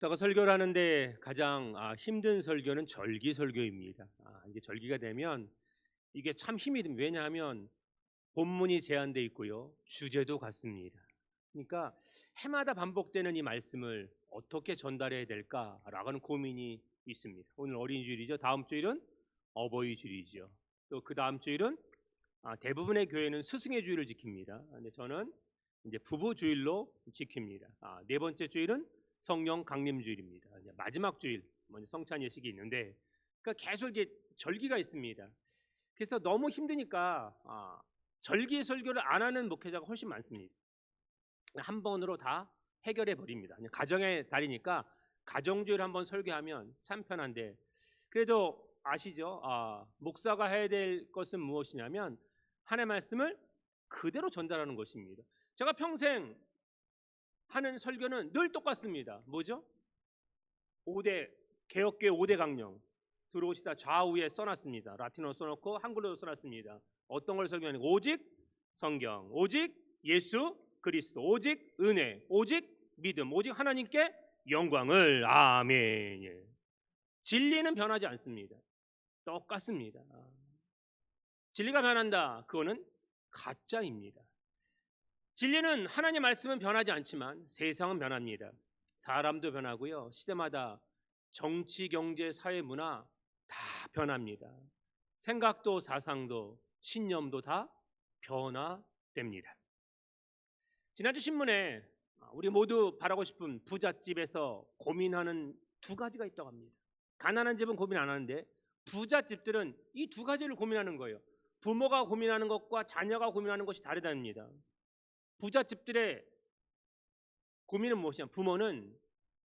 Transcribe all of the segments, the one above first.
제가 설교를 하는데 가장 힘든 설교는 절기 설교입니다. 이게 절기가 되면 이게 참 힘이 듭니다. 왜냐하면 본문이 제한돼 있고요, 주제도 같습니다. 그러니까 해마다 반복되는 이 말씀을 어떻게 전달해야 될까라고 하는 고민이 있습니다. 오늘 어린이주일이죠. 다음 주일은 어버이주일이죠. 또 그 다음 주일은 대부분의 교회는 스승의 주일을 지킵니다. 근데 저는 이제 부부 주일로 지킵니다. 네 번째 주일은 성령 강림 주일입니다. 이제 마지막 주일 먼저 성찬 예식이 있는데, 그러니까 계속 이제 절기가 있습니다. 그래서 너무 힘드니까 절기 설교를 안 하는 목회자가 훨씬 많습니다. 한 번으로 다 해결해 버립니다. 그냥 가정의 달이니까 가정주일 한번 설교하면 참 편한데, 그래도 아시죠? 목사가 해야 될 것은 무엇이냐면 하나님의 말씀을 그대로 전달하는 것입니다. 제가 평생 하는 설교는 늘 똑같습니다. 뭐죠? 5대 개혁교회 5대 강령 들어오시다 좌우에 써놨습니다. 라틴어로 써놓고 한글로도 써놨습니다. 어떤 걸 설교하는 거? 오직 성경, 오직 예수 그리스도, 오직 은혜, 오직 믿음, 오직 하나님께 영광을. 아멘. 예. 진리는 변하지 않습니다. 똑같습니다. 진리가 변한다, 그거는 가짜입니다. 진리는, 하나님의 말씀은 변하지 않지만 세상은 변합니다. 사람도 변하고요, 시대마다 정치, 경제, 사회, 문화 다 변합니다. 생각도 사상도 신념도 다 변화됩니다. 지난주 신문에 우리 모두 바라고 싶은 부잣집에서 고민하는 두 가지가 있다고 합니다. 가난한 집은 고민 안 하는데 부잣집들은 이 두 가지를 고민하는 거예요. 부모가 고민하는 것과 자녀가 고민하는 것이 다르답니다. 부잣집들의 고민은 무엇이냐? 부모는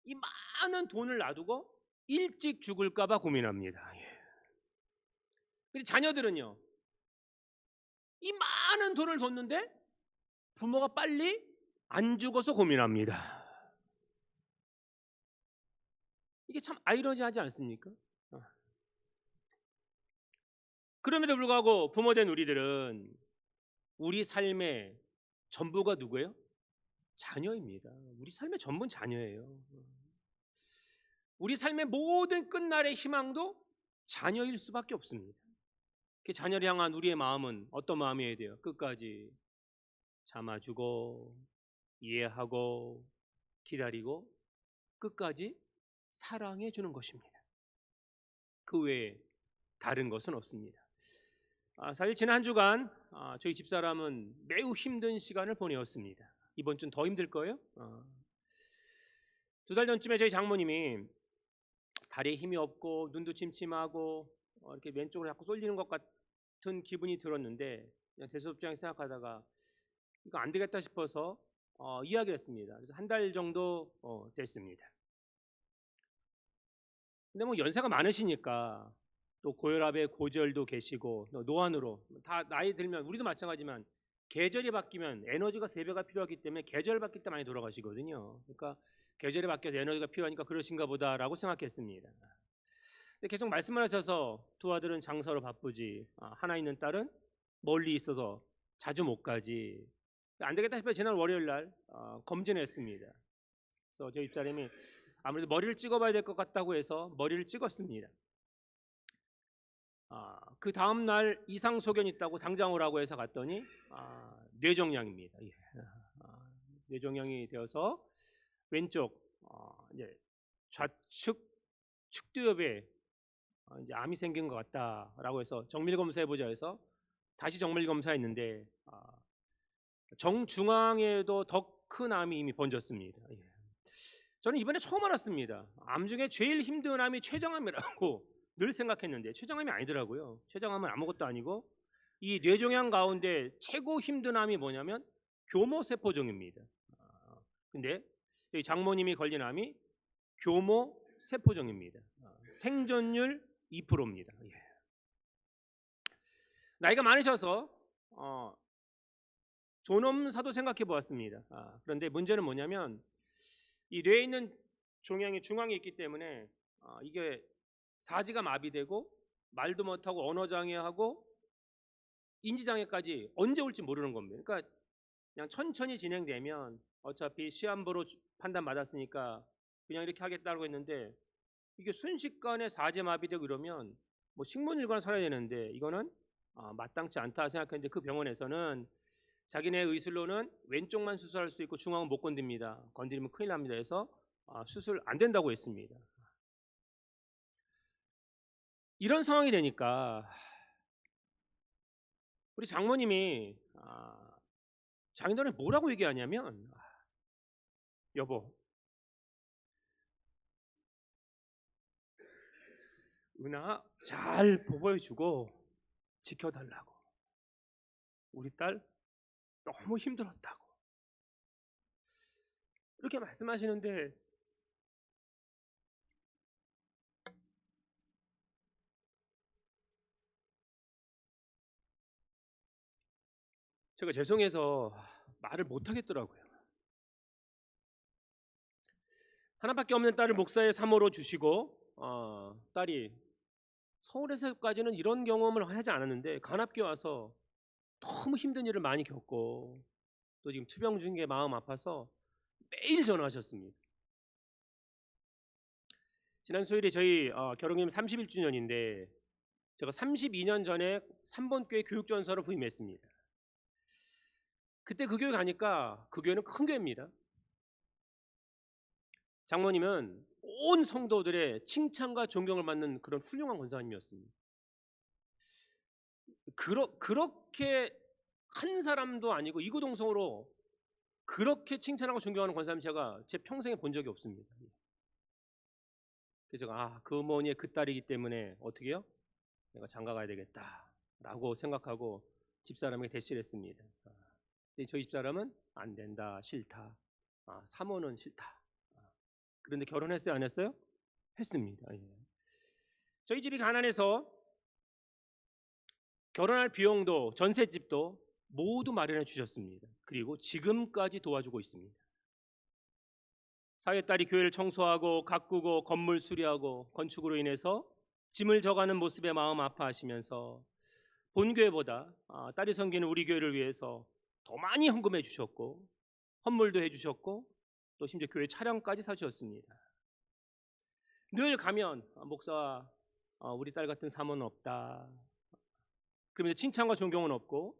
이 많은 돈을 놔두고 일찍 죽을까 봐 고민합니다. 근데 자녀들은요, 이 많은 돈을 줬는데 부모가 빨리 안 죽어서 고민합니다. 이게 참 아이러니하지 않습니까? 그럼에도 불구하고 부모된 우리들은 우리 삶의 전부가 누구예요? 자녀입니다. 우리 삶의 전부는 자녀예요. 우리 삶의 모든 끝날의 희망도 자녀일 수밖에 없습니다. 그 자녀를 향한 우리의 마음은 어떤 마음이어야 돼요? 끝까지 참아주고 이해하고 기다리고 끝까지 사랑해 주는 것입니다. 그 외에 다른 것은 없습니다. 사실 지난 한 주간 저희 집사람은 매우 힘든 시간을 보내었습니다. 이번 주는 더 힘들 거예요. 2달 전쯤에 저희 장모님이 다리에 힘이 없고 눈도 침침하고 이렇게 왼쪽으로 자꾸 쏠리는 것 같은 기분이 들었는데, 그냥 대수롭지 생각하다가 이거 안 되겠다 싶어서 이야기를 했습니다. 그래서 한 달 정도 됐습니다. 근데 뭐 연세가 많으시니까 또 고혈압에 고지혈도 계시고 노안으로 다 나이 들면, 우리도 마찬가지지만 계절이 바뀌면 에너지가 3배가 필요하기 때문에 계절 바뀔 때 많이 돌아가시거든요. 그러니까 계절이 바뀌어서 에너지가 필요하니까 그러신가 보다라고 생각했습니다. 근데 계속 말씀을 하셔서 두 아들은 장사로 바쁘지, 하나 있는 딸은 멀리 있어서 자주 못 가지. 안 되겠다 싶어 지난 월요일 날 검진했습니다. 그래서 저희 집사람이 아무래도 머리를 찍어봐야 될 것 같다고 해서 머리를 찍었습니다. 그 다음 날 이상 소견이 있다고 당장 오라고 해서 갔더니 뇌종양입니다. 뇌종양이 되어서 왼쪽 이제 좌측 측두엽에 이제 암이 생긴 것 같다라고 해서 정밀 검사해 보자 해서 다시 정밀 검사했는데 정중앙에도 더 큰 암이 이미 번졌습니다. 저는 이번에 처음 알았습니다. 암 중에 제일 힘든 암이 췌장암이라고 늘 생각했는데 췌장암이 아니더라고요. 췌장암은 아무것도 아니고 이 뇌종양 가운데 최고 힘든 암이 뭐냐면 교모세포종입니다. 근데 저희 장모님이 걸린 암이 교모세포종입니다. 생존율 2%입니다. 나이가 많으셔서 존엄사도 생각해 보았습니다. 그런데 문제는 뭐냐면 이 뇌에 있는 종양이 중앙에 있기 때문에 이게 사지가 마비되고 말도 못하고 언어장애하고 인지장애까지 언제 올지 모르는 겁니다. 그러니까 그냥 천천히 진행되면 어차피 시한부로 판단 받았으니까 그냥 이렇게 하겠다고 했는데 이게 순식간에 사제마비되고 이러면 뭐 식문일관 살아야 되는데 이거는 마땅치 않다 생각했는데 그 병원에서는 자기네 의술로는 왼쪽만 수술할 수 있고 중앙은 못 건듭니다. 건드리면 큰일 납니다. 해서 수술 안 된다고 했습니다. 이런 상황이 되니까 우리 장모님이 자기들은 뭐라고 얘기하냐면 여보 은하 잘 보호해주고 지켜달라고 우리 딸 너무 힘들었다고 이렇게 말씀하시는데 제가 죄송해서 말을 못하겠더라고요. 하나밖에 없는 딸을 목사의 사모로 주시고 딸이 서울에서까지는 이런 경험을 하지 않았는데 간합교 와서 너무 힘든 일을 많이 겪고 또 지금 투병 중에 마음 아파서 매일 전화하셨습니다. 지난 수요일에 저희 결혼기념 31주년인데 제가 32년 전에 3번 교회 교육전사로 부임했습니다. 그때 그 교회 가니까 그 교회는 큰 교회입니다. 장모님은 온 성도들의 칭찬과 존경을 받는 그런 훌륭한 권사님이었습니다. 그렇게 한 사람도 아니고 이구동성으로 그렇게 칭찬하고 존경하는 권사님 제가 제 평생에 본 적이 없습니다. 그래서 제가 그 어머니의 그 딸이기 때문에 어떻게 해요? 내가 장가 가야 되겠다라고 생각하고 집사람에게 대시를 했습니다. 근데 저희 집사람은 안 된다, 싫다, 사모는 싫다. 그런데 결혼했어요, 안 했어요? 했습니다. 예. 저희 집이 가난해서 결혼할 비용도 전셋집도 모두 마련해 주셨습니다. 그리고 지금까지 도와주고 있습니다. 사회딸이 교회를 청소하고 가꾸고 건물 수리하고 건축으로 인해서 짐을 져가는 모습에 마음 아파하시면서 본교회보다 딸이 섬기는 우리 교회를 위해서 더 많이 헌금해 주셨고 헌물도 해주셨고 또 심지어 교회 차량까지 사주셨습니다. 늘 가면 목사와 우리 딸 같은 사모는 없다. 그러면서 칭찬과 존경은 없고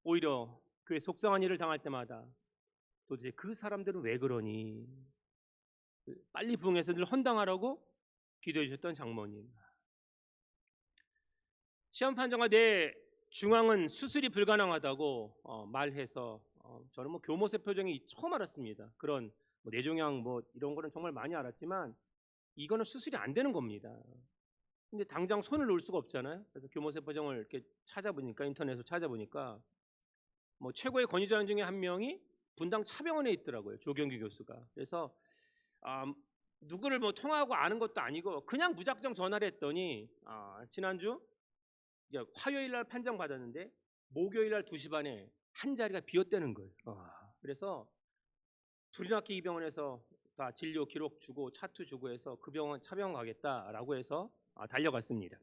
오히려 교회 속상한 일을 당할 때마다 도대체 그 사람들은 왜 그러니 빨리 부흥해서 늘 헌당하라고 기도해 주셨던 장모님. 시험 판정과 내 중앙은 수술이 불가능하다고 말해서 저는 뭐 교모세 표정이 처음 알았습니다. 그런 뭐 뇌종양 뭐 이런 거는 정말 많이 알았지만 이거는 수술이 안 되는 겁니다. 근데 당장 손을 놓을 수가 없잖아요. 그래서 교모세 표정을 이렇게 찾아보니까 인터넷으로 찾아보니까 뭐 최고의 권위자원 중에 한 명이 분당 차병원에 있더라고요. 조경규 교수가. 그래서 누구를 뭐 통화하고 아는 것도 아니고 그냥 무작정 전화를 했더니 지난주 화요일 날 판정 받았는데 목요일 날 2시 반에 한 자리가 비었다는 거예요. 그래서 불인학기 이 병원에서 다 진료 기록 주고 차트 주고 해서 그 병원 차병원 가겠다라고 해서 달려갔습니다.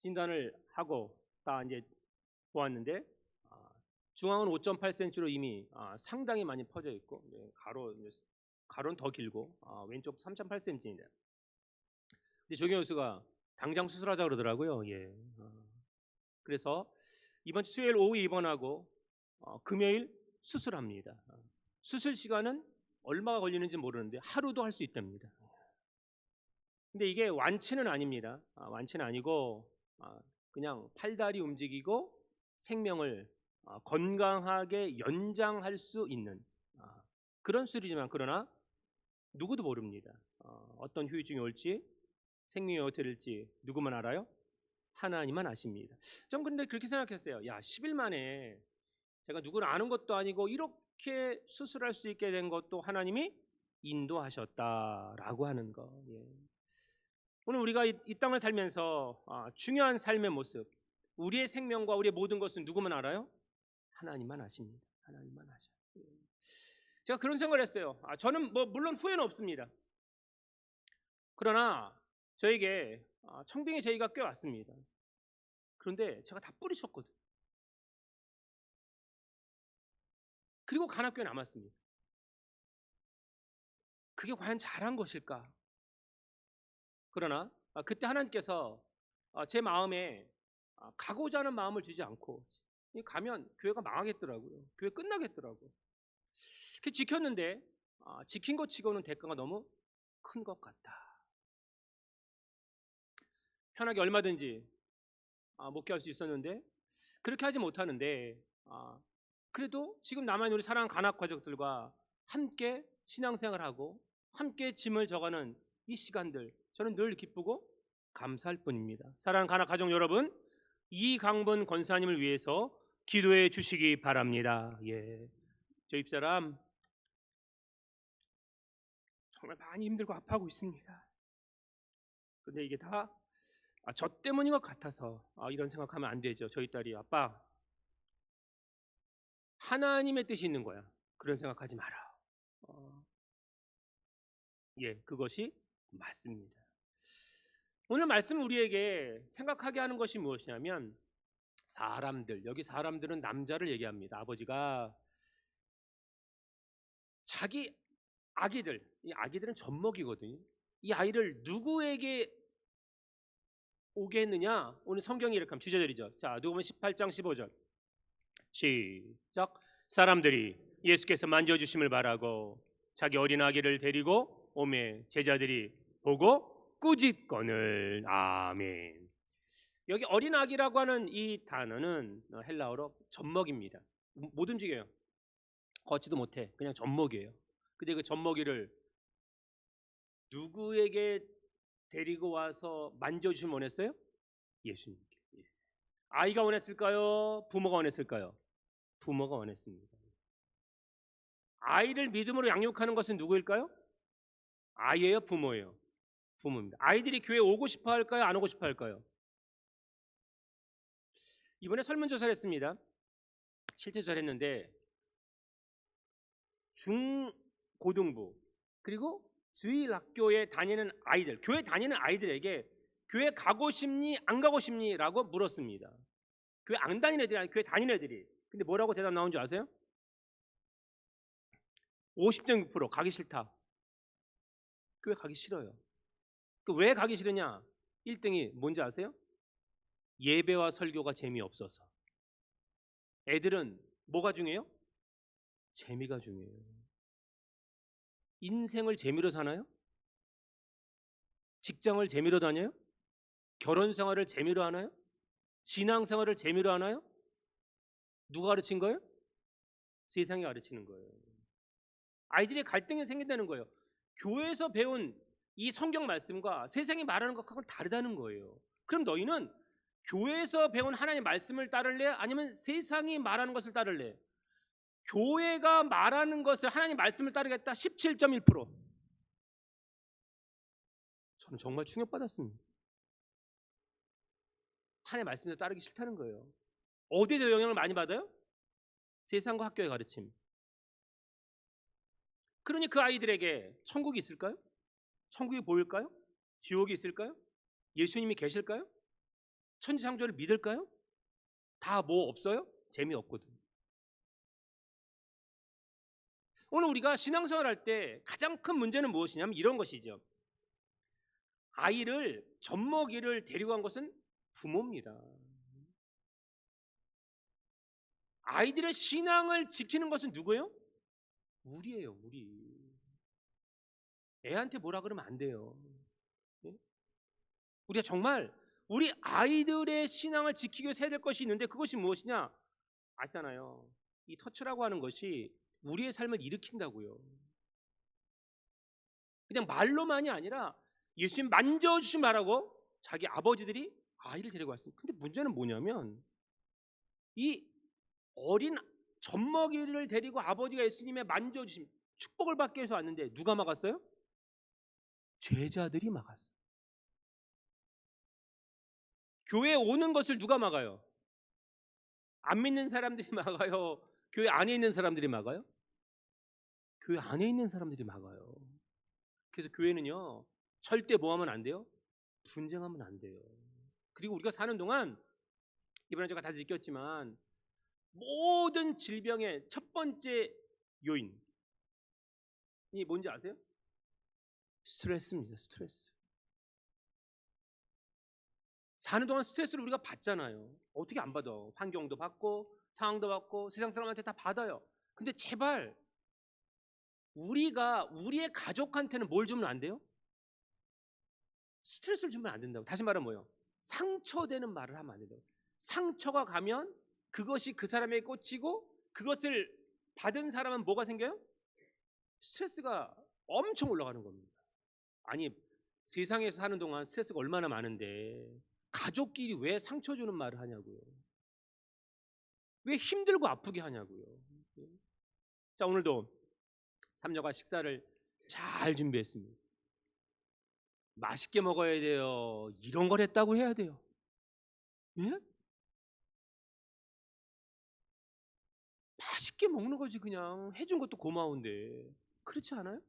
진단을 하고 다 이제 보았는데 중앙은 5.8cm로 이미 상당히 많이 퍼져 있고 가로는 더 길고 왼쪽 3.8cm입니다. 근데 조경 교수가 당장 수술하자 그러더라고요. 예. 그래서 이번 주 수요일 오후 입원하고 금요일 수술합니다. 수술 시간은 얼마가 걸리는지 모르는데 하루도 할 수 있답니다. 근데 이게 완치는 아닙니다. 완치는 아니고 그냥 팔다리 움직이고 생명을 건강하게 연장할 수 있는 그런 수술이지만 그러나 누구도 모릅니다. 어떤 후유증이 올지 생명이 어떻게 될지 누구만 알아요? 하나님만 아십니다. 전 근데 그렇게 생각했어요. 야, 10일 만에 제가 누구를 아는 것도 아니고 이렇게 수술할 수 있게 된 것도 하나님이 인도하셨다라고 하는 거. 예. 오늘 우리가 이 땅을 살면서 중요한 삶의 모습, 우리의 생명과 우리의 모든 것은 누구만 알아요? 하나님만 아십니다. 하나님만 아셔. 예. 제가 그런 생각을 했어요. 저는 뭐 물론 후회는 없습니다. 그러나 저에게 청빙의 제의가 꽤 왔습니다. 그런데 제가 다 뿌리쳤거든. 그리고 간학교에 남았습니다. 그게 과연 잘한 것일까? 그러나 그때 하나님께서 제 마음에 가고자 하는 마음을 주지 않고 가면 교회가 망하겠더라고요. 교회 끝나겠더라고요. 그 지켰는데 지킨 것 치고는 대가가 너무 큰 것 같다. 편하게 얼마든지 목회할 수 있었는데 그렇게 하지 못하는데 그래도 지금 남아있는 우리 사랑하는 간학 가족들과 함께 신앙생활하고 함께 짐을 져가는 이 시간들 저는 늘 기쁘고 감사할 뿐입니다. 사랑하는 간학 가족 여러분, 이강본 권사님을 위해서 기도해 주시기 바랍니다. 예, 저 입사람 정말 많이 힘들고 아파하고 있습니다. 근데 이게 다 저 때문인 것 같아서 이런 생각하면 안 되죠. 저희 딸이 아빠 하나님의 뜻이 있는 거야. 그런 생각하지 마라. 예, 그것이 맞습니다. 오늘 말씀 우리에게 생각하게 하는 것이 무엇이냐면 사람들, 여기 사람들은 남자를 얘기합니다. 아버지가 자기 아기들, 이 아기들은 젖먹이거든요. 이 아이를 누구에게 오게 했느냐? 오늘 성경이 이렇게 하면 주제절이죠. 자, 누구면 18장 15절 시작. 사람들이 예수께서 만져주심을 바라고 자기 어린 아기를 데리고 오매 제자들이 보고 꾸짖거늘. 아멘. 여기 어린 아기라고 하는 이 단어는 헬라어로 젖먹입니다. 못 움직여요. 걷지도 못해. 그냥 젖먹이에요. 근데 그 젖먹이를 누구에게 데리고 와서 만져주시면 원했어요? 예수님께. 아이가 원했을까요? 부모가 원했을까요? 부모가 원했습니다. 아이를 믿음으로 양육하는 것은 누구일까요? 아이예요? 부모예요? 부모입니다. 아이들이 교회 오고 싶어 할까요? 안 오고 싶어 할까요? 이번에 설문조사를 했습니다. 실제 조사를 했는데 중고등부 그리고 주일학교에 다니는 아이들, 교회 다니는 아이들에게 교회 가고 싶니 안 가고 싶니? 라고 물었습니다. 교회 안 다니는 애들이 아니라 교회 다니는 애들이. 근데 뭐라고 대답 나온 줄 아세요? 50.6% 가기 싫다. 교회 가기 싫어요. 왜 가기 싫으냐? 1등이 뭔지 아세요? 예배와 설교가 재미없어서. 애들은 뭐가 중요해요? 재미가 중요해요. 인생을 재미로 사나요? 직장을 재미로 다녀요? 결혼 생활을 재미로 하나요? 신앙 생활을 재미로 하나요? 누가 가르친 거예요? 세상이 가르치는 거예요. 아이들이 갈등이 생긴다는 거예요. 교회에서 배운 이 성경 말씀과 세상이 말하는 것하고는 다르다는 거예요. 그럼 너희는 교회에서 배운 하나님의 말씀을 따를래? 아니면 세상이 말하는 것을 따를래? 교회가 말하는 것을 하나님 말씀을 따르겠다 17.1%. 저는 정말 충격받았습니다. 하나님 말씀을 따르기 싫다는 거예요. 어디에 영향을 많이 받아요? 세상과 학교의 가르침. 그러니 그 아이들에게 천국이 있을까요? 천국이 보일까요? 지옥이 있을까요? 예수님이 계실까요? 천지창조를 믿을까요? 다 뭐 없어요? 재미없거든. 오늘 우리가 신앙생활 할 때 가장 큰 문제는 무엇이냐면 이런 것이죠. 아이를 젖먹이를 데리고 간 것은 부모입니다. 아이들의 신앙을 지키는 것은 누구예요? 우리예요, 우리. 애한테 뭐라 그러면 안 돼요. 우리가 정말 우리 아이들의 신앙을 지키기 위해서 해야 될 것이 있는데 그것이 무엇이냐? 아시잖아요. 이 터치라고 하는 것이 우리의 삶을 일으킨다고요. 그냥 말로만이 아니라 예수님 만져주지 말라고 자기 아버지들이 아이를 데리고 왔습니다. 근데 문제는 뭐냐면 이 어린 젖먹이를 데리고 아버지가 예수님의 만져주심 축복을 받기 위해서 왔는데 누가 막았어요? 제자들이 막았어요. 교회에 오는 것을 누가 막아요? 안 믿는 사람들이 막아요? 교회 안에 있는 사람들이 막아요? 교회 안에 있는 사람들이 막아요. 그래서 교회는요 절대 뭐 하면 안 돼요? 분쟁하면 안 돼요. 그리고 우리가 사는 동안 이번에 제가 다시 느꼈지만 모든 질병의 첫 번째 요인이 뭔지 아세요? 스트레스입니다. 스트레스. 사는 동안 스트레스를 우리가 받잖아요. 어떻게 안 받아? 환경도 받고 상황도 받고 세상 사람한테 다 받아요. 근데 제발 우리가 우리의 가족한테는 뭘 주면 안 돼요? 스트레스를 주면 안 된다고. 다시 말하면 뭐예요? 상처되는 말을 하면 안 된다고. 상처가 가면 그것이 그 사람에게 꽂히고 그것을 받은 사람은 뭐가 생겨요? 스트레스가 엄청 올라가는 겁니다. 아니, 세상에서 사는 동안 스트레스가 얼마나 많은데 가족끼리 왜 상처 주는 말을 하냐고요. 왜 힘들고 아프게 하냐고요. 자, 오늘도 삼녀가 식사를 잘 준비했습니다. 맛있게 먹어야 돼요. 이런 걸 했다고 해야 돼요. 예? 맛있게 먹는 거지. 그냥 해준 것도 고마운데. 그렇지 않아요?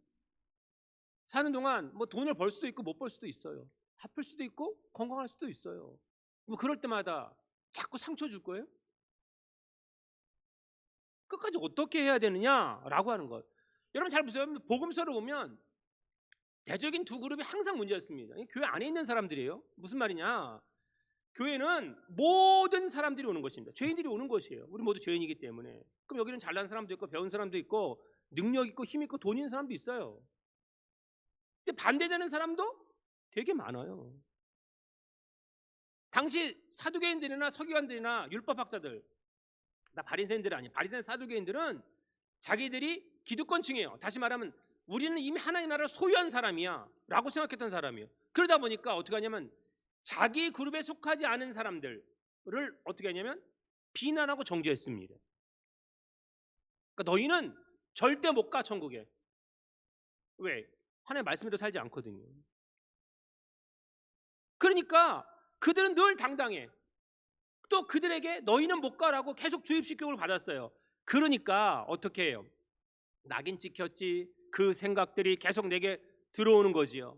사는 동안 뭐 돈을 벌 수도 있고 못 벌 수도 있어요. 아플 수도 있고 건강할 수도 있어요. 뭐 그럴 때마다 자꾸 상처 줄 거예요? 끝까지 어떻게 해야 되느냐라고 하는 것. 여러분 잘 보세요. 복음서를 보면 대적인 두 그룹이 항상 문제였습니다. 교회 안에 있는 사람들이에요. 무슨 말이냐? 교회는 모든 사람들이 오는 것입니다. 죄인들이 오는 것이에요. 우리 모두 죄인이기 때문에. 그럼 여기는 잘난 사람도 있고 배운 사람도 있고 능력 있고 힘 있고 돈 있는 사람도 있어요. 근데 반대되는 사람도 되게 많아요. 당시 사두개인들이나 서기관들이나 율법학자들, 나 바리새인들 아니, 바리새인 사두개인들은 자기들이 기득권층이에요. 다시 말하면 우리는 이미 하나님 나라를 소유한 사람이야 라고 생각했던 사람이에요. 그러다 보니까 어떻게 하냐면 자기 그룹에 속하지 않은 사람들을 어떻게 하냐면 비난하고 정죄했습니다. 그러니까 너희는 절대 못 가 천국에. 왜? 하나님의 말씀대로 살지 않거든요. 그러니까 그들은 늘 당당해. 또 그들에게 너희는 못 가라고 계속 주입식 교육을 받았어요. 그러니까 어떻게 해요? 낙인 찍혔지. 그 생각들이 계속 내게 들어오는 거지요.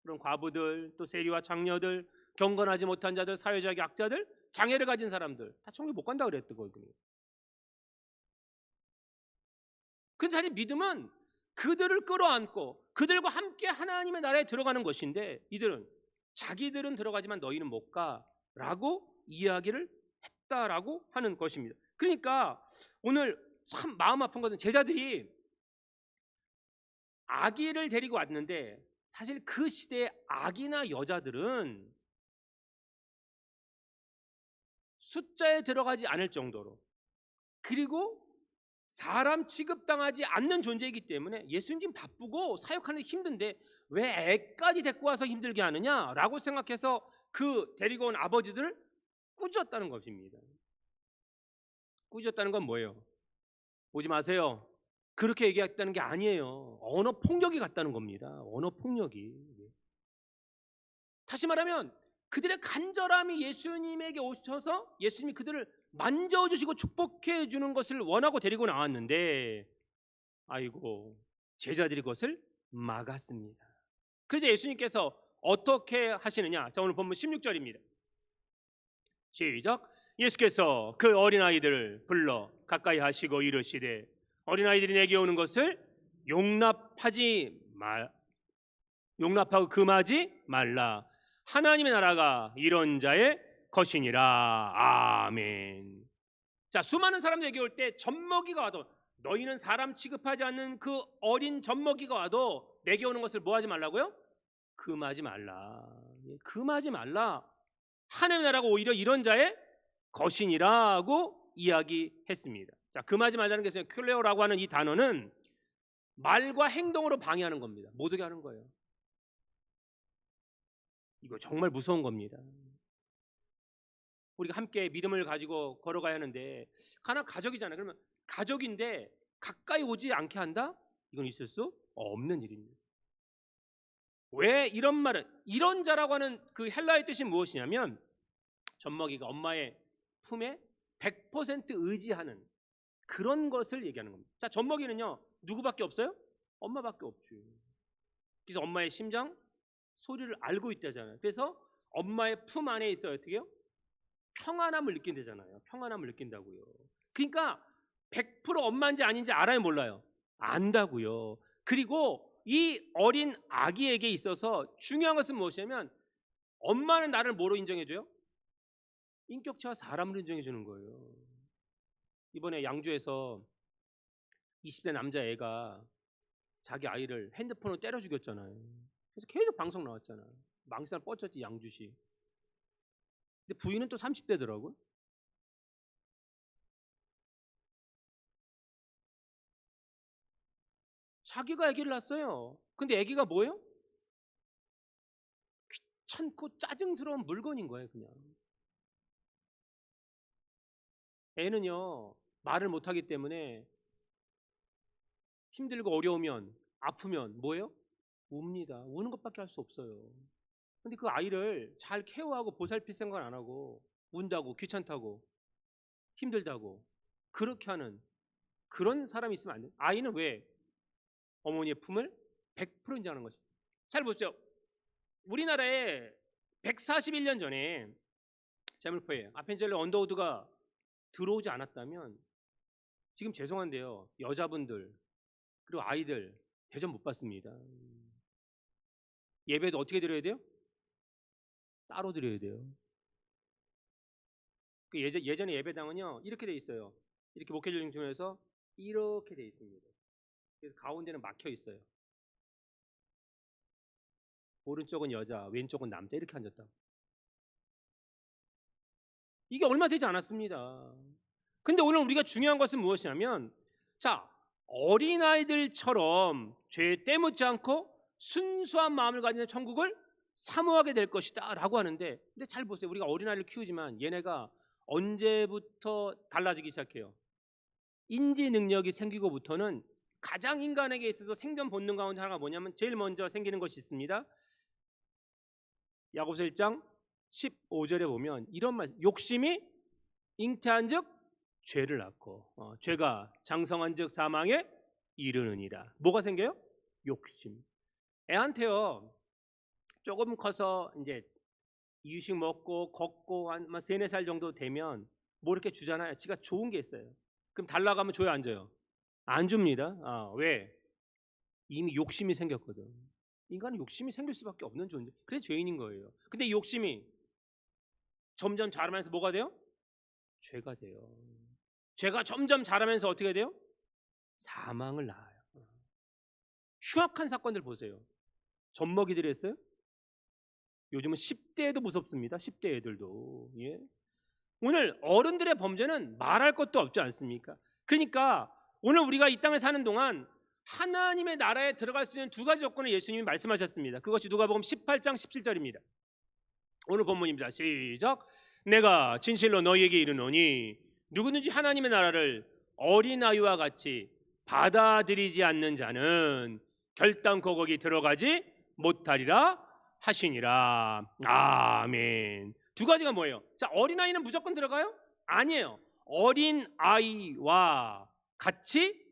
그런 과부들, 또 세리와 장녀들, 경건하지 못한 자들, 사회적 약자들, 장애를 가진 사람들 다 천국에 못 간다 그랬거든요. 근데 사실 믿음은 그들을 끌어안고 그들과 함께 하나님의 나라에 들어가는 것인데 이들은 자기들은 들어가지만 너희는 못 가라고 이야기를 했다라고 하는 것입니다. 그러니까 오늘 참 마음 아픈 것은 제자들이 아기를 데리고 왔는데 사실 그 시대의 아기나 여자들은 숫자에 들어가지 않을 정도로 그리고 사람 취급당하지 않는 존재이기 때문에 예수님 지금 바쁘고 사역하는 게 힘든데 왜 애까지 데리고 와서 힘들게 하느냐라고 생각해서 그 데리고 온 아버지들을 꾸짖었다는 것입니다. 꾸짖었다는 건 뭐예요? 오지 마세요. 그렇게 얘기했다는 게 아니에요. 언어 폭력이 같다는 겁니다. 언어 폭력이. 다시 말하면 그들의 간절함이 예수님에게 오셔서 예수님이 그들을 만져주시고 축복해 주는 것을 원하고 데리고 나왔는데 아이고 제자들이 그것을 막았습니다. 그래서 예수님께서 어떻게 하시느냐? 자, 오늘 본문 16절입니다. 시작. 예수께서 그 어린아이들을 불러 가까이 하시고 이르시되 어린아이들이 내게 오는 것을 용납하고 금하지 말라. 하나님의 나라가 이런 자의 것이니라. 아멘. 자, 수많은 사람들에게 올 때 젖먹이가 와도 너희는 사람 취급하지 않는 그 어린 젖먹이가 와도 내게 오는 것을 뭐 하지 말라고요? 금하지 말라. 금하지 말라. 하나님의 나라가 오히려 이런 자의 것이니라고 이야기했습니다. 자, 금하지 말라는 게 큐레오라고 하는 이 단어는 말과 행동으로 방해하는 겁니다. 못 오게 하는 거예요. 이거 정말 무서운 겁니다. 우리가 함께 믿음을 가지고 걸어가야 하는데 하나 가족이잖아요. 그러면 가족인데 가까이 오지 않게 한다? 이건 있을 수 없는 일입니다. 왜 이런 말은 이런 자라고 하는 그 헬라의 뜻이 무엇이냐면 젖먹이가 엄마의 품에 100% 의지하는 그런 것을 얘기하는 겁니다. 자, 젖먹이는요 누구밖에 없어요? 엄마밖에 없죠. 그래서 엄마의 심장 소리를 알고 있다잖아요. 그래서 엄마의 품 안에 있어요. 어떻게요? 평안함을 느낀다잖아요. 평안함을 느낀다고요. 그러니까 100% 엄마인지 아닌지 알아요, 몰라요? 안다고요. 그리고 이 어린 아기에게 있어서 중요한 것은 무엇이냐면 엄마는 나를 뭐로 인정해줘요? 인격체와 사람으로 인정해주는 거예요. 이번에 양주에서 20대 남자애가 자기 아이를 핸드폰으로 때려 죽였잖아요. 그래서 계속 방송 나왔잖아요. 망상 뻗쳤지 양주시. 근데 부인은 또 30대더라고요. 자기가 아기를 낳았어요. 근데 아기가 뭐예요? 귀찮고 짜증스러운 물건인 거예요, 그냥. 애는요, 말을 못하기 때문에 힘들고 어려우면, 아프면 뭐예요? 웁니다. 우는 것밖에 할 수 없어요. 근데 그 아이를 잘 케어하고 보살필 생각 안 하고 운다고, 귀찮다고, 힘들다고 그렇게 하는 그런 사람이 있으면 안 돼요. 아이는 왜? 어머니의 품을 100% 인정하는 거죠. 잘 보죠. 우리나라에 141년 전에 제물포에 아펜젤러 언더우드가 들어오지 않았다면 지금 죄송한데요, 여자분들 그리고 아이들 대접 못 받습니다. 예배도 어떻게 드려야 돼요? 따로 드려야 돼요. 그 예전에 예배당은요 이렇게 돼 있어요. 이렇게 목회자 중심에서 이렇게 돼 있습니다. 그래서 가운데는 막혀 있어요. 오른쪽은 여자, 왼쪽은 남자 이렇게 앉았다. 이게 얼마 되지 않았습니다. 근데 오늘 우리가 중요한 것은 무엇이냐면, 자, 어린아이들처럼 죄 때묻지 않고 순수한 마음을 가진 천국을 사모하게 될 것이다 라고 하는데, 근데 잘 보세요. 우리가 어린아이를 키우지만 얘네가 언제부터 달라지기 시작해요? 인지 능력이 생기고부터는 가장 인간에게 있어서 생존 본능 가운데 하나가 뭐냐면 제일 먼저 생기는 것이 있습니다. 야고보서 1장 15절에 보면 이런 말, 욕심이 잉태한즉 죄를 낳고 죄가 장성한즉 사망에 이르느니라. 뭐가 생겨요? 욕심. 애한테요 조금 커서 이제 이유식 먹고 걷고 한 3, 4살 정도 되면 뭐 이렇게 주잖아요. 지가 좋은 게 있어요. 그럼 달라고 하면 줘요, 안 줘요? 안 줍니다. 왜? 이미 욕심이 생겼거든. 인간은 욕심이 생길 수밖에 없는 존재. 그래서 죄인인 거예요. 근데 이 욕심이 점점 자라면서 뭐가 돼요? 죄가 돼요. 죄가 점점 자라면서 어떻게 돼요? 사망을 낳아요. 흉악한 사건들 보세요. 젖먹이들이 했어요? 요즘은 10대에도 무섭습니다. 10대 애들도. 예? 오늘 어른들의 범죄는 말할 것도 없지 않습니까? 그러니까 오늘 우리가 이 땅에 사는 동안 하나님의 나라에 들어갈 수 있는 2가지 조건을 예수님이 말씀하셨습니다. 그것이 누가복음 18장 17절입니다. 오늘 본문입니다. 시작. 내가 진실로 너희에게 이르노니 누구든지 하나님의 나라를 어린아이와 같이 받아들이지 않는 자는 결단코 거기 들어가지 못하리라 하시니라. 아멘. 2가지가 뭐예요? 자, 어린아이는 무조건 들어가요? 아니에요. 어린아이와 같이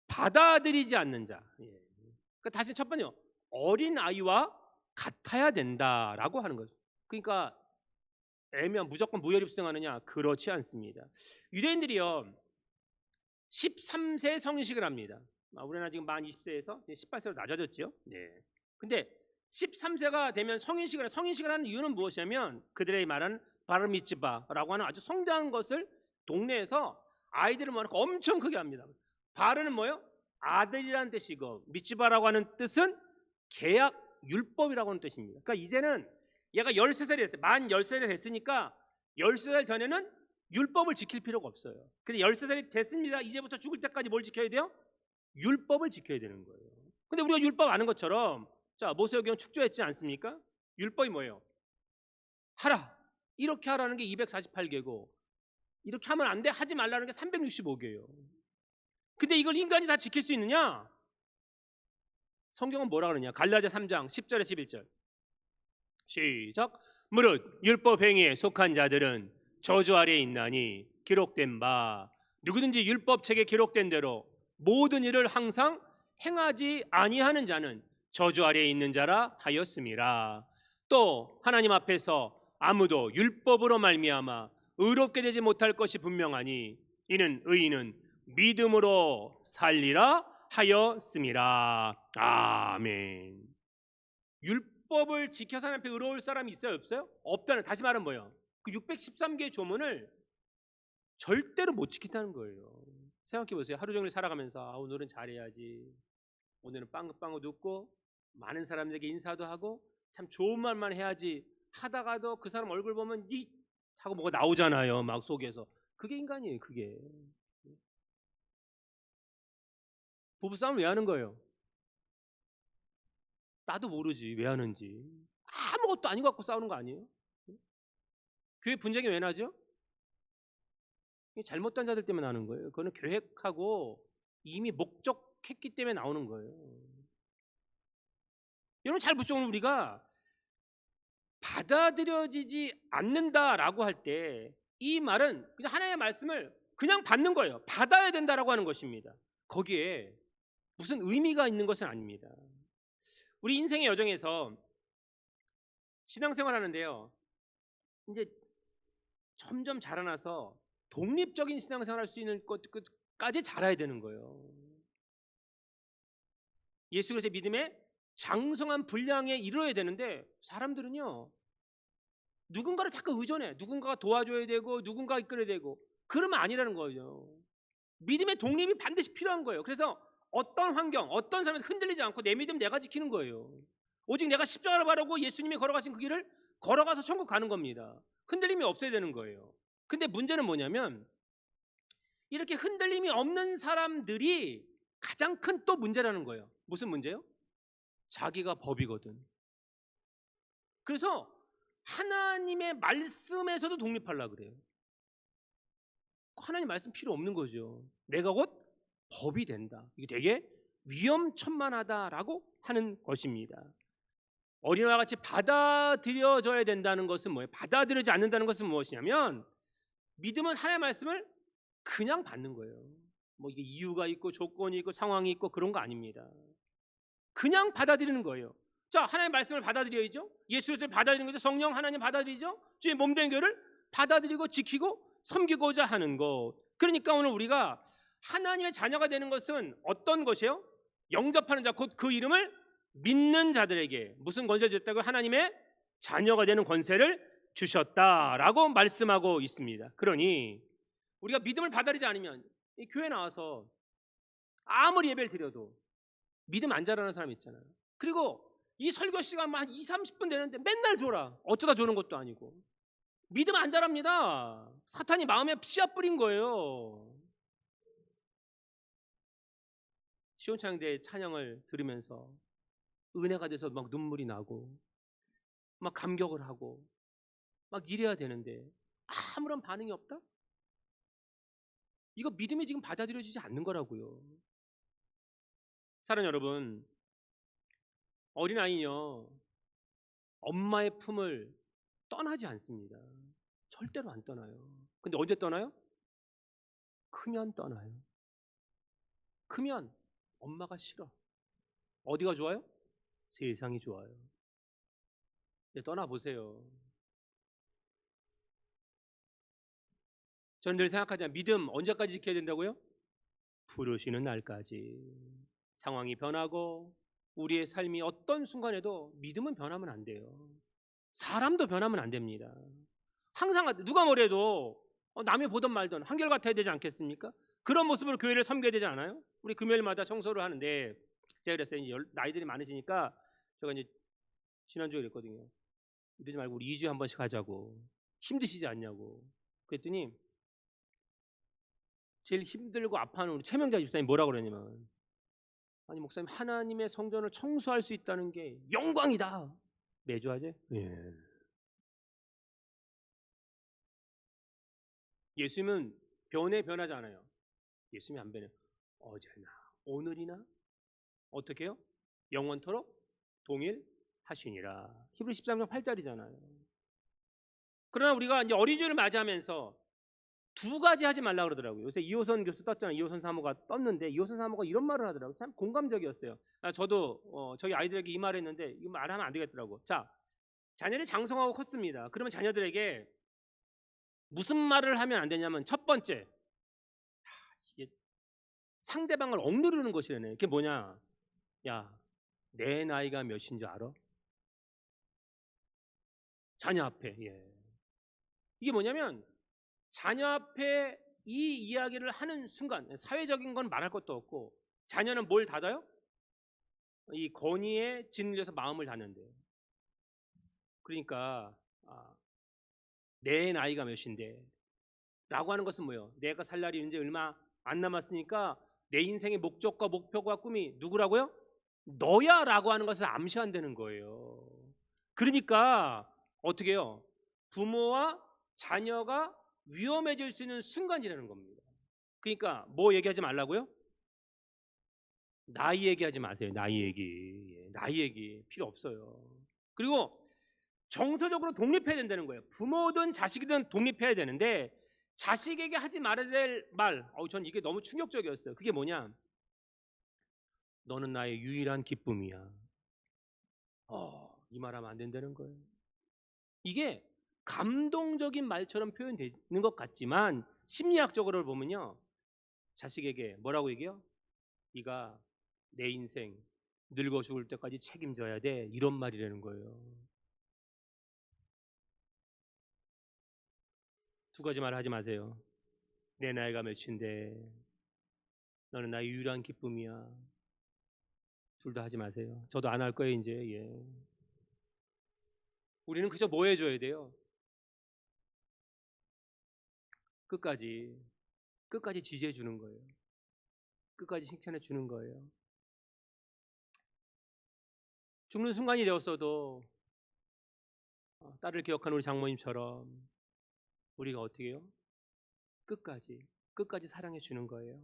받아들이지 않는 자. 그러니까 다시 첫 번째요, 어린아이와 같아야 된다라고 하는 거죠. 그러니까 애면 무조건 무혈입성하느냐? 그렇지 않습니다. 유대인들이요 13세 성인식을 합니다. 우리나라 지금 만 20세에서 18세로 낮아졌죠. 네. 근데 13세가 되면 성인식을 하는 이유는 무엇이냐면 그들의 말하는 바르미츠바라고 하는 아주 성대한 것을 동네에서 아이들을 모아놓고 엄청 크게 합니다. 바르는 뭐예요? 아들이라는 뜻이고 미츠바라고 하는 뜻은 계약 율법이라고 하는 뜻입니다. 그러니까 이제는 얘가 13살이 됐어요. 만 13살이 됐으니까 13살 전에는 율법을 지킬 필요가 없어요. 근데 13살이 됐습니다. 이제부터 죽을 때까지 뭘 지켜야 돼요? 율법을 지켜야 되는 거예요. 근데 우리가 율법 아는 것처럼, 자, 모세오경 축조했지 않습니까? 율법이 뭐예요? 하라. 이렇게 하라는 게 248개고 이렇게 하면 안 돼, 하지 말라는 게 365개예요. 근데 이걸 인간이 다 지킬 수 있느냐? 성경은 뭐라 그러냐? 갈라디아 3장 10절에 11절 시작. 무릇 율법 행위에 속한 자들은 저주 아래에 있나니 기록된 바 누구든지 율법책에 기록된 대로 모든 일을 항상 행하지 아니하는 자는 저주 아래에 있는 자라 하였음이라. 또 하나님 앞에서 아무도 율법으로 말미암아 의롭게 되지 못할 것이 분명하니 이는 의인은 믿음으로 살리라 하였습니다. 아멘. 율법을 지켜서 하나님 앞에 의로울 사람이 있어요, 없어요? 없다는, 다시 말하면 뭐예요? 그 613개의 조문을 절대로 못 지킨다는 거예요. 생각해 보세요. 하루 종일 살아가면서 오늘은 잘해야지, 오늘은 빵긋빵긋 웃고 많은 사람들에게 인사도 하고 참 좋은 말만 해야지 하다가도 그 사람 얼굴 보면 이 하고 뭐가 나오잖아요, 막 속에서. 그게 인간이에요. 그게. 부부싸움 왜 하는 거예요? 나도 모르지 왜 하는지. 아무것도 아닌 것 같고 싸우는 거 아니에요? 교회 분쟁이 왜 나죠? 잘못된 자들 때문에 나는 거예요. 그거는 계획하고 이미 목적했기 때문에 나오는 거예요. 여러분 잘 보시죠. 오늘 우리가 받아들여지지 않는다라고 할 때 이 말은 그냥 하나님의 말씀을 그냥 받는 거예요. 받아야 된다라고 하는 것입니다. 거기에 무슨 의미가 있는 것은 아닙니다. 우리 인생의 여정에서 신앙생활 하는데요, 이제 점점 자라나서 독립적인 신앙생활 할 수 있는 것까지 자라야 되는 거예요. 예수 그리스도의 믿음에 장성한 분량에 이르러야 되는데 사람들은요, 누군가를 자꾸 의존해. 누군가가 도와줘야 되고 누군가가 이끌어야 되고. 그러면 아니라는 거예요. 믿음의 독립이 반드시 필요한 거예요. 그래서 어떤 환경, 어떤 사람한테 흔들리지 않고 내 믿음 내가 지키는 거예요. 오직 내가 십자가를 바르고 예수님이 걸어가신 그 길을 걸어가서 천국 가는 겁니다. 흔들림이 없어야 되는 거예요. 근데 문제는 뭐냐면 이렇게 흔들림이 없는 사람들이 가장 큰 또 문제라는 거예요. 무슨 문제요? 자기가 법이거든. 그래서 하나님의 말씀에서도 독립하려고 그래요. 하나님 말씀 필요 없는 거죠. 내가 곧 법이 된다. 이게 되게 위험천만하다라고 하는 것입니다. 어린아이와 같이 받아들여져야 된다는 것은 뭐예요? 받아들여지지 않는다는 것은 무엇이냐면 믿음은 하나님의 말씀을 그냥 받는 거예요. 뭐 이게 이유가 있고 조건이 있고 상황이 있고 그런 거 아닙니다. 그냥 받아들이는 거예요. 자, 하나님의 말씀을 받아들여야죠. 예수 그리스도를 받아들이는 거죠. 성령 하나님 받아들이죠. 주의 몸된 교회를 받아들이고 지키고 섬기고자 하는 것. 그러니까 오늘 우리가 하나님의 자녀가 되는 것은 어떤 것이에요? 영접하는 자, 곧 그 이름을 믿는 자들에게 무슨 권세를 주셨다고? 하나님의 자녀가 되는 권세를 주셨다라고 말씀하고 있습니다. 그러니 우리가 믿음을 받아들이지 않으면 이 교회 나와서 아무리 예배를 드려도 믿음 안 자라는 사람 있잖아요. 그리고 이 설교 시간 한 2, 30분 되는데 맨날 줘라. 어쩌다 주는 것도 아니고. 믿음 안 자랍니다. 사탄이 마음에 씨앗 뿌린 거예요. 시온창대 찬양을 들으면서 은혜가 돼서 막 눈물이 나고 막 감격을 하고 막 이래야 되는데 아무런 반응이 없다? 이거 믿음이 지금 받아들여지지 않는 거라고요. 사랑하는 여러분, 어린아이는요 엄마의 품을 떠나지 않습니다. 절대로 안 떠나요. 근데 언제 떠나요? 크면 떠나요. 크면 엄마가 싫어. 어디가 좋아요? 세상이 좋아요. 이제 떠나보세요. 저는 늘 생각하지만 믿음 언제까지 지켜야 된다고요? 부르시는 날까지. 상황이 변하고 우리의 삶이 어떤 순간에도 믿음은 변하면 안 돼요. 사람도 변하면 안 됩니다. 항상 누가 뭐래도 남이 보던 말던 한결같아야 되지 않겠습니까? 그런 모습으로 교회를 섬겨야 되지 않아요? 우리 금요일마다 청소를 하는데 제가 그랬어요. 이제 나이들이 많으시니까 제가 이제 지난주에 그랬거든요. 이러지 말고 우리 2주에 한 번씩 하자고. 힘드시지 않냐고. 그랬더니 제일 힘들고 아파하는 우리 최명자 집사님 뭐라고 그러냐면, 아니 목사님, 하나님의 성전을 청소할 수 있다는 게 영광이다. 매주 하죠? 예. 예수님은 변하지 않아요. 예수님이 안 변해요. 어제나 오늘이나 어떻게 해요? 영원토록 동일하시니라. 히브리 13장 8절이잖아요. 그러나 우리가 이제 어린이주일을 맞이하면서 두 가지 하지 말라 그러더라고요. 요새 이호선 교수 떴잖아요. 이호선 사모가 떴는데 이호선 사모가 이런 말을 하더라고요. 참 공감적이었어요. 저도 저희 아이들에게 이 말을 했는데 이 말하면 안 되겠더라고. 자, 자녀를 장성하고 컸습니다. 그러면 자녀들에게 무슨 말을 하면 안 되냐면, 첫 번째, 이게 상대방을 억누르는 것이라네. 그게 뭐냐? 야, 내 나이가 몇인 줄 알아? 자녀 앞에. 예. 이게 뭐냐면 자녀 앞에 이 이야기를 하는 순간 사회적인 건 말할 것도 없고 자녀는 뭘 닫아요? 이 권위에 짓눌려서 마음을 닫는데요. 그러니까 내 나이가 몇인데 라고 하는 것은 뭐예요? 내가 살 날이 이제 얼마 안 남았으니까 내 인생의 목적과 목표와 꿈이 누구라고요? 너야 라고 하는 것을 암시한다는 거예요. 그러니까 어떻게 해요? 부모와 자녀가 위험해질 수 있는 순간이라는 겁니다. 그러니까 뭐 얘기하지 말라고요? 나이 얘기하지 마세요. 나이 얘기. 나이 얘기 필요 없어요. 그리고 정서적으로 독립해야 된다는 거예요. 부모든 자식이든 독립해야 되는데 자식에게 하지 말아야 될 말, 전 이게 너무 충격적이었어요. 그게 뭐냐? 너는 나의 유일한 기쁨이야. 이 말하면 안 된다는 거예요. 이게 감동적인 말처럼 표현되는 것 같지만 심리학적으로 보면요, 자식에게 뭐라고 얘기해요? 네가 내 인생 늙어 죽을 때까지 책임져야 돼, 이런 말이라는 거예요. 두 가지 말 하지 마세요. 내 나이가 몇인데 너는 나의 유일한 기쁨이야. 둘 다 하지 마세요. 저도 안 할 거예요 이제. 예. 우리는 그저 뭐 해줘야 돼요? 끝까지 지지해 주는 거예요. 끝까지 칭찬해 주는 거예요. 죽는 순간이 되었어도 딸을 기억하는 우리 장모님처럼 우리가 어떻게 해요? 끝까지 사랑해 주는 거예요.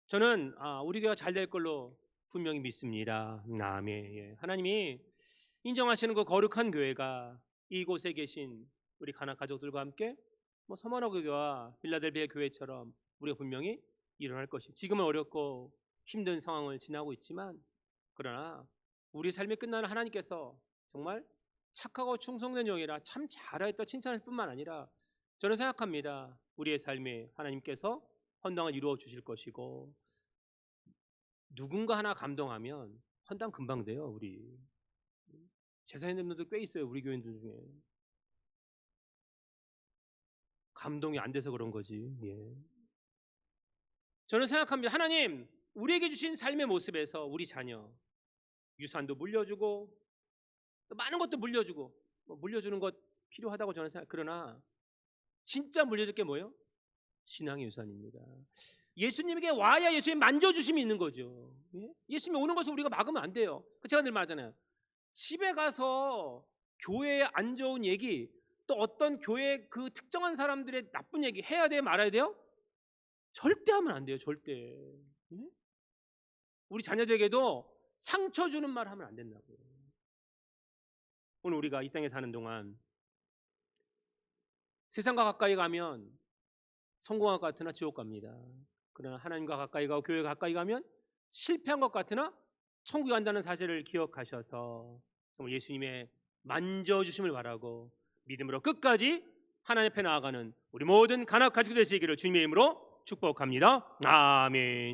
저는 우리 교회가 잘 될 걸로 분명히 믿습니다. 아멘. 예. 하나님이 인정하시는 그 거룩한 교회가 이곳에 계신 우리 가나 가족들과 함께 서머너 교회와 빌라델비아 교회처럼 우리가 분명히 일어날 것이. 지금은 어렵고 힘든 상황을 지나고 있지만 그러나 우리 삶이 끝나는 하나님께서 정말 착하고 충성된 종이라 참 잘하였다 칭찬할 뿐만 아니라 저는 생각합니다. 우리의 삶에 하나님께서 헌당을 이루어 주실 것이고 누군가 하나 감동하면 헌당 금방 돼요. 우리 제사장님들도 꽤 있어요. 우리 교인들 중에 감동이 안 돼서 그런 거지. 예. 저는 생각합니다. 하나님 우리에게 주신 삶의 모습에서 우리 자녀 유산도 물려주고 또 많은 것도 물려주고 물려주는 것 필요하다고 저는 생각. 그러나 진짜 물려줄 게 뭐예요? 신앙의 유산입니다. 예수님에게 와야 예수님 만져주심이 있는 거죠. 예? 예수님이 오는 것을 우리가 막으면 안 돼요. 제가 늘 말하잖아요. 집에 가서 교회에 안 좋은 얘기 또 어떤 교회 그 특정한 사람들의 나쁜 얘기 해야 돼요? 말아야 돼요? 절대 하면 안 돼요. 절대. 예? 우리 자녀들에게도 상처 주는 말 하면 안 된다고요. 오늘 우리가 이 땅에 사는 동안 세상과 가까이 가면 성공할 것 같으나 지옥 갑니다. 그러나 하나님과 가까이 가고 교회가 가까이 가면 실패한 것 같으나 천국에 간다는 사실을 기억하셔서 정말 예수님의 만져주심을 바라고 믿음으로 끝까지 하나님 앞에 나아가는 우리 모든 간합 가지고 되시기를 주님의 이름으로 축복합니다. 아멘.